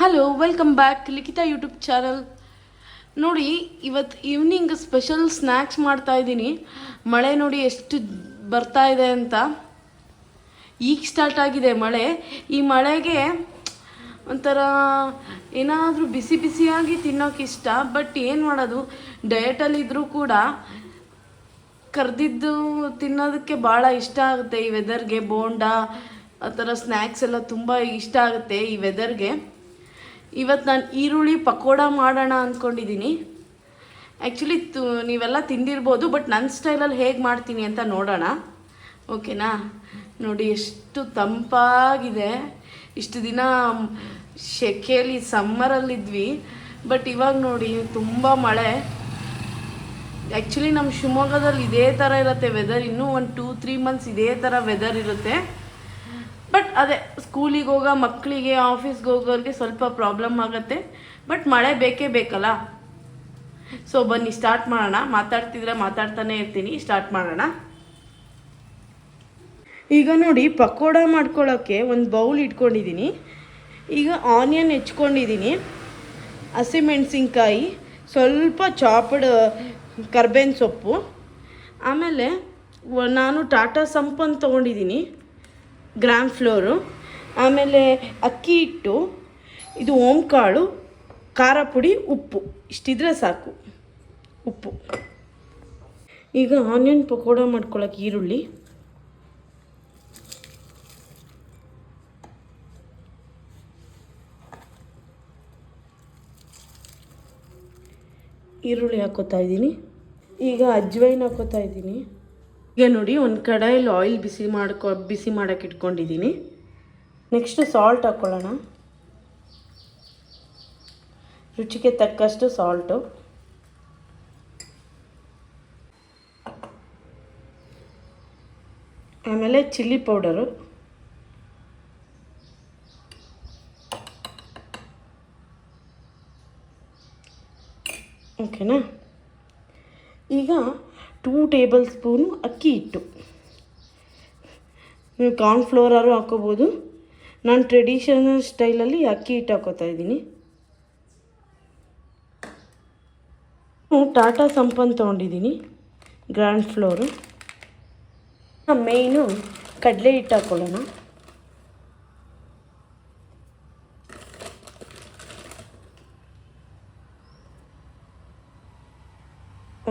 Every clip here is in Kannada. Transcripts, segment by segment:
Hello welcome back Likhitha YouTube channel. ನೋಡಿ, ಇವತ್ತು ಈವ್ನಿಂಗ್ ಸ್ಪೆಷಲ್ ಸ್ನ್ಯಾಕ್ಸ್ ಮಾಡ್ತಾ ಇದ್ದೀನಿ. ಮಳೆ ನೋಡಿ ಎಷ್ಟು ಬರ್ತಾ ಇದೆ ಅಂತ. ಈಗ ಸ್ಟಾರ್ಟ್ ಆಗಿದೆ ಮಳೆ. ಈ ಮಳೆಗೆ ಒಂಥರ ಏನಾದರೂ ಬಿಸಿ ಬಿಸಿಯಾಗಿ ತಿನ್ನೋಕೆ ಇಷ್ಟ. ಬಟ್ ಏನು ಮಾಡೋದು, ಡಯಟಲ್ಲಿದ್ದರೂ ಕೂಡ ಕರೆದಿದ್ದು ತಿನ್ನೋದಕ್ಕೆ ಭಾಳ ಇಷ್ಟ ಆಗುತ್ತೆ. ಈ ವೆದರ್ಗೆ ಬೋಂಡಾ ಆ ಥರ ಸ್ನ್ಯಾಕ್ಸ್ ಎಲ್ಲ ತುಂಬ ಇಷ್ಟ ಆಗುತ್ತೆ ಈ ವೆದರ್ಗೆ. ಇವತ್ತು ನಾನು ಈರುಳ್ಳಿ ಪಕೋಡ ಮಾಡೋಣ ಅಂದ್ಕೊಂಡಿದ್ದೀನಿ. ಆ್ಯಕ್ಚುಲಿ ನೀವೆಲ್ಲ ತಿಂದಿರ್ಬೋದು, ಬಟ್ ನನ್ನ ಸ್ಟೈಲಲ್ಲಿ ಹೇಗೆ ಮಾಡ್ತೀನಿ ಅಂತ ನೋಡೋಣ, ಓಕೆನಾ? ನೋಡಿ ಎಷ್ಟು ತಂಪಾಗಿದೆ. ಇಷ್ಟು ದಿನ ಸೆಕೆಯಲ್ಲಿ ಸಮ್ಮರಲ್ಲಿದ್ವಿ, ಬಟ್ ಇವಾಗ ನೋಡಿ ತುಂಬ ಮಳೆ. ಆ್ಯಕ್ಚುಲಿ ನಮ್ಮ ಶಿವಮೊಗ್ಗದಲ್ಲಿ ಇದೇ ಥರ ಇರುತ್ತೆ ವೆದರ್. ಇನ್ನೂ ಒಂದು 2-3 ಮಂತ್ಸ್ ಇದೇ ಥರ ವೆದರ್ ಇರುತ್ತೆ. ಬಟ್ ಅದೇ ಸ್ಕೂಲಿಗೆ ಹೋಗೋ ಮಕ್ಕಳಿಗೆ, ಆಫೀಸ್ಗೆ ಹೋಗೋರಿಗೆ ಸ್ವಲ್ಪ ಪ್ರಾಬ್ಲಮ್ ಆಗುತ್ತೆ. ಬಟ್ ಮಳೆ ಬೇಕೇ ಬೇಕಲ್ಲ. ಸೊ ಬನ್ನಿ ಸ್ಟಾರ್ಟ್ ಮಾಡೋಣ. ಮಾತಾಡ್ತಾನೆ ಇರ್ತೀನಿ, ಸ್ಟಾರ್ಟ್ ಮಾಡೋಣ. ಈಗ ನೋಡಿ, ಪಕೋಡ ಮಾಡ್ಕೊಳ್ಳೋಕ್ಕೆ ಒಂದು ಬೌಲ್ ಇಟ್ಕೊಂಡಿದ್ದೀನಿ. ಈಗ ಆನಿಯನ್ ಹೆಚ್ಕೊಂಡಿದ್ದೀನಿ, ಹಸಿಮೆಣಸಿನ್ಕಾಯಿ, ಸ್ವಲ್ಪ ಚಾಪ್ಡ್ ಕರ್ಬೇವಿನ ಸೊಪ್ಪು, ಆಮೇಲೆ ನಾನು ಟಾಟಾ ಸಂಪನ್ ತೊಗೊಂಡಿದ್ದೀನಿ, ಗ್ರಾಮ್ ಫ್ಲೋರು, ಆಮೇಲೆ ಅಕ್ಕಿ ಹಿಟ್ಟು, ಇದು ಓಂಕಾಳು, ಖಾರ ಪುಡಿ, ಉಪ್ಪು. ಇಷ್ಟಿದ್ರೆ ಸಾಕು, ಉಪ್ಪು. ಈಗ ಆನಿಯನ್ ಪಕೋಡ ಮಾಡ್ಕೊಳ್ಳೋಕೆ ಈರುಳ್ಳಿ ಹಾಕೋತಾ ಇದ್ದೀನಿ. ಈಗ ಅಜ್ವೈನ್ ಹಾಕೋತಾ ಇದ್ದೀನಿ. ಈಗ ನೋಡಿ, ಒಂದು ಕಡಾಯಲ್ಲಿ ಆಯಿಲ್ ಬಿಸಿ ಮಾಡೋಕ್ಕೆ ಇಟ್ಕೊಂಡಿದ್ದೀನಿ. ನೆಕ್ಸ್ಟ್ ಸಾಲ್ಟ್ ಹಾಕ್ಕೊಳ್ಳೋಣ, ರುಚಿಗೆ ತಕ್ಕಷ್ಟು ಸಾಲ್ಟು. ಆಮೇಲೆ ಚಿಲ್ಲಿ ಪೌಡರು, ಓಕೆನಾ? ಈಗ 2 ಟೇಬಲ್ ಸ್ಪೂನು ಅಕ್ಕಿ ಹಿಟ್ಟು. ನೀವು ಕಾರ್ನ್ಫ್ಲೋರಾರು ಹಾಕೋಬೋದು. ನಾನು ಟ್ರೆಡಿಷನಲ್ ಸ್ಟೈಲಲ್ಲಿ ಅಕ್ಕಿ ಹಿಟ್ಟು ಹಾಕೋತಾ ಇದ್ದೀನಿ. ಟಾಟಾ ಸಂಪನ್ ತೊಗೊಂಡಿದ್ದೀನಿ, ಗ್ರ್ಯಾಂಡ್ ಫ್ಲೋರು. ಮೇಯ್ನು ಕಡಲೆ ಹಿಟ್ಟು ಹಾಕ್ಕೊಳ್ಳೋಣ.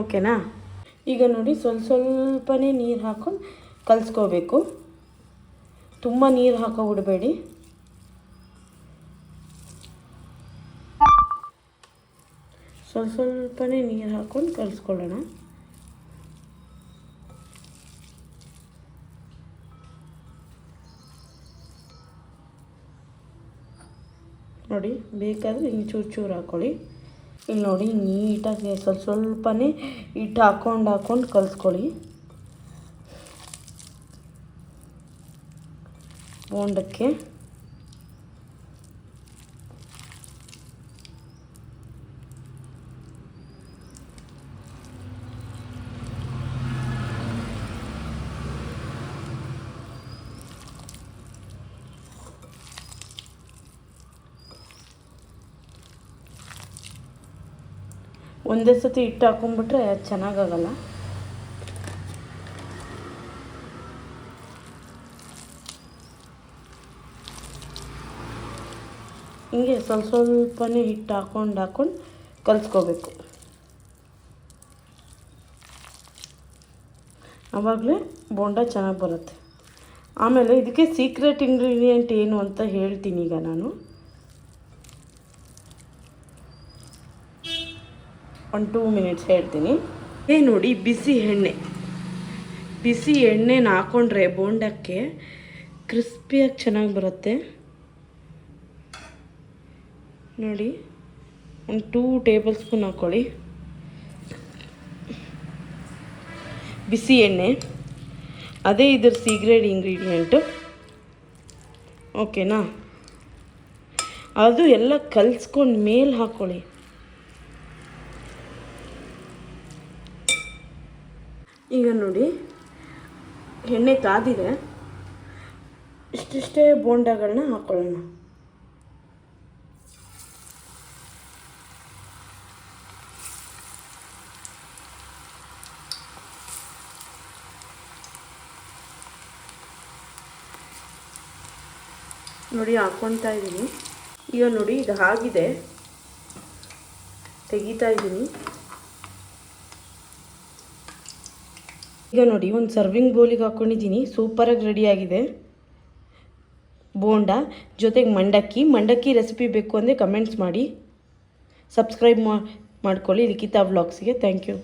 ಓಕೆನಾ? ಈಗ ನೋಡಿ, ಸ್ವಲ್ಪನೇ ನೀರು ಹಾಕ್ಕೊಂಡು ಕಲಿಸ್ಕೋಬೇಕು. ತುಂಬ ನೀರು ಹಾಕೋಬಿಡಬೇಡಿ. ಸ್ವಲ್ಪನೇ ನೀರು ಹಾಕ್ಕೊಂಡು ಕಲಿಸ್ಕೊಳ್ಳೋಣ. ನೋಡಿ, ಬೇಕಾದರೆ ಹಿಂಗೆ ಚೂರು ಹಾಕ್ಕೊಳ್ಳಿ. ಇಲ್ಲಿ ನೋಡಿ, ನೀಟಾಗಿ ಸ್ವಲ್ಪನೇ ಹಿಟ್ಟು ಹಾಕ್ಕೊಂಡು ಕಲಿಸ್ಕೊಳ್ಳಿ ಬೋಂಡಕ್ಕೆ. ಒಂದೇ ಸತಿ ಹಿಟ್ಟು ಹಾಕೊಂಡ್ಬಿಟ್ರೆ ಚೆನ್ನಾಗಾಗಲ್ಲ. ಹಿಂಗೆ ಸ್ವಲ್ಪನೇ ಹಿಟ್ಟು ಹಾಕ್ಕೊಂಡು ಕಲಿಸ್ಕೋಬೇಕು. ಆವಾಗಲೇ ಬೋಂಡ ಚೆನ್ನಾಗಿ ಬರುತ್ತೆ. ಆಮೇಲೆ ಇದಕ್ಕೆ ಸೀಕ್ರೆಟ್ ಇಂಗ್ರೀಡಿಯೆಂಟ್ ಏನು ಅಂತ ಹೇಳ್ತೀನಿ ಈಗ ನಾನು. 1-2 ಮಿನಿಟ್ಸ್ ಹೇಳ್ತೀನಿ. ನೋಡಿ, ಬಿಸಿ ಎಣ್ಣೆನ ಹಾಕ್ಕೊಂಡ್ರೆ ಬೋಂಡಕ್ಕೆ ಕ್ರಿಸ್ಪಿಯಾಗಿ ಚೆನ್ನಾಗಿ ಬರುತ್ತೆ. ನೋಡಿ, ಒಂದು 2 ಟೇಬಲ್ ಸ್ಪೂನ್ ಹಾಕ್ಕೊಳ್ಳಿ ಬಿಸಿ ಎಣ್ಣೆ. ಅದೇ ಇದ್ರ ಸೀಕ್ರೆಟ್ ಇಂಗ್ರೀಡಿಯೆಂಟು, ಓಕೆನಾ? ಅದು ಎಲ್ಲ ಕಲಿಸ್ಕೊಂಡು ಮೇಲೆ ಹಾಕ್ಕೊಳ್ಳಿ. ಈಗ ನೋಡಿ, ಎಣ್ಣೆ ಕಾದಿದೆ. ಇಷ್ಟಿಷ್ಟೇ ಬೋಂಡಗಳನ್ನ ಹಾಕ್ಕೊಳ್ಳೋಣ. ನೋಡಿ ಹಾಕ್ಕೊಳ್ತಾ ಇದ್ದೀನಿ. ಈಗ ನೋಡಿ ಇದು ಆಗಿದೆ, ತೆಗಿತಾ ಇದ್ದೀನಿ. ಈಗ ನೋಡಿ ಒಂದು ಸರ್ವಿಂಗ್ ಬೌಲಿಗೆ ಹಾಕ್ಕೊಂಡಿದ್ದೀನಿ. ಸೂಪರಾಗಿ ರೆಡಿಯಾಗಿದೆ ಬೋಂಡ. ಜೊತೆಗೆ ಮಂಡಕ್ಕಿ ರೆಸಿಪಿ ಬೇಕು ಅಂದರೆ ಕಮೆಂಟ್ಸ್ ಮಾಡಿ. ಸಬ್ಸ್ಕ್ರೈಬ್ ಮಾಡ್ಕೊಳ್ಳಿ ಲಿಖಿತಾ ವ್ಲಾಗ್ಸ್ಗೆ. Thank you.